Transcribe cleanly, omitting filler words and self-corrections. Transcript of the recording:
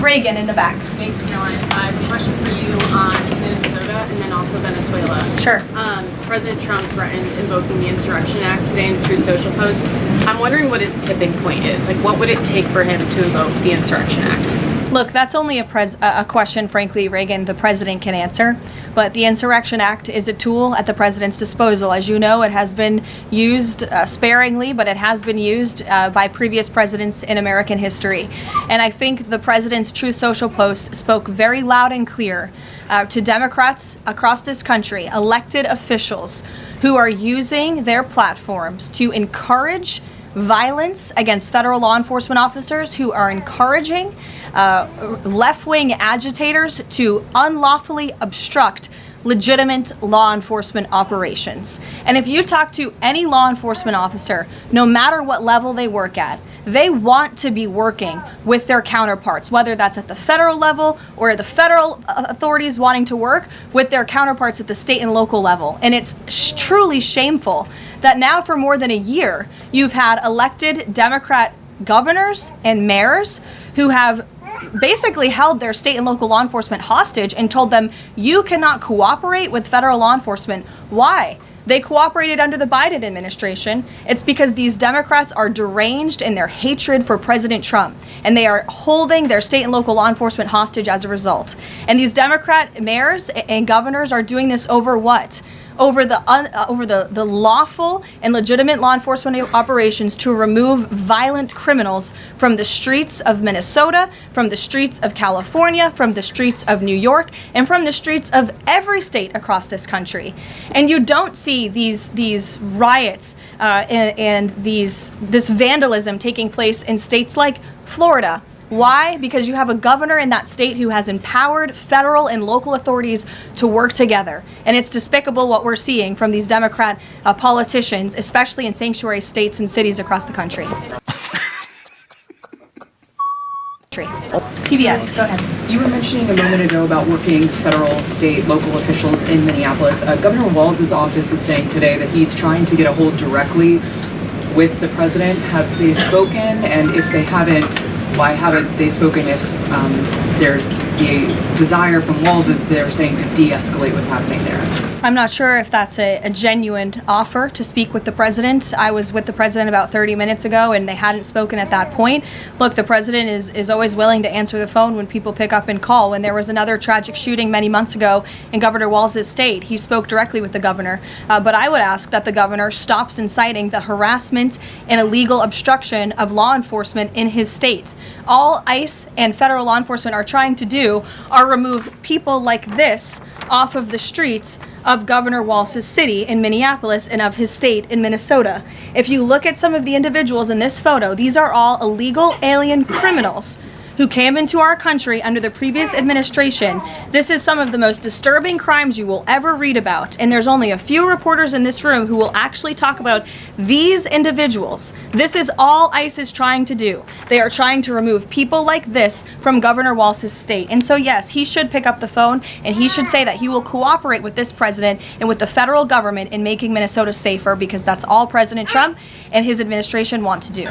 Reagan in the back. Thanks, Caroline. I have a question for you on Minnesota and then also Venezuela. Sure. President Trump threatened invoking the Insurrection Act today in a Truth Social post. I'm wondering what his tipping point is. Like, what would it take for him to invoke the Insurrection Act? Look, that's only a question, frankly, Reagan, the president can answer. But the Insurrection Act is a tool at the president's disposal. As you know, it has been used sparingly, but it has been used by previous presidents in American history. And I think the president's Truth Social post spoke very loud and clear to Democrats across this country, elected officials who are using their platforms to encourage violence against federal law enforcement officers, who are encouraging left-wing agitators to unlawfully obstruct legitimate law enforcement operations. And if you talk to any law enforcement officer, no matter what level they work at, they want to be working with their counterparts, whether that's at the federal level or the federal authorities wanting to work with their counterparts at the state and local level. And it's truly shameful that now for more than a year, you've had elected Democrat governors and mayors who have basically held their state and local law enforcement hostage and told them, you cannot cooperate with federal law enforcement. Why? They cooperated under the Biden administration. It's because these Democrats are deranged in their hatred for President Trump, and they are holding their state and local law enforcement hostage as a result. And these Democrat mayors and governors are doing this over what? Over the lawful and legitimate law enforcement operations to remove violent criminals from the streets of Minnesota, from the streets of California, from the streets of New York, and from the streets of every state across this country. And you don't see these riots and this vandalism taking place in states like Florida. Why? Because you have a governor in that state who has empowered federal and local authorities to work together. And it's despicable what we're seeing from these Democrat politicians, especially in sanctuary states and cities across the country. PBS, go ahead. You were mentioning a moment ago about working federal, state, local officials in Minneapolis. Governor Walz's office is saying today that he's trying to get a hold directly with the president. Have they spoken? And if they haven't, why haven't they spoken? If there's a desire from Walz, they're saying to de-escalate what's happening there. I'm not sure if that's a genuine offer to speak with the president. I was with the president about 30 minutes ago, and they hadn't spoken at that point. Look, the president is always willing to answer the phone when people pick up and call. When there was another tragic shooting many months ago in Governor Walz's state, he spoke directly with the governor. But I would ask that the governor stops inciting the harassment and illegal obstruction of law enforcement in his state. All ICE and federal law enforcement are trying to do are remove people like this off of the streets of Governor Walz's city in Minneapolis and of his state in Minnesota. If you look at some of the individuals in this photo, these are all illegal alien criminals who came into our country under the previous administration. This is some of the most disturbing crimes you will ever read about, and there's only a few reporters in this room who will actually talk about these individuals. This is all ICE is trying to do. They are trying to remove people like this from Governor Walz's state. And so yes, he should pick up the phone, and he should say that he will cooperate with this president and with the federal government in making Minnesota safer, because that's all President Trump and his administration want to do.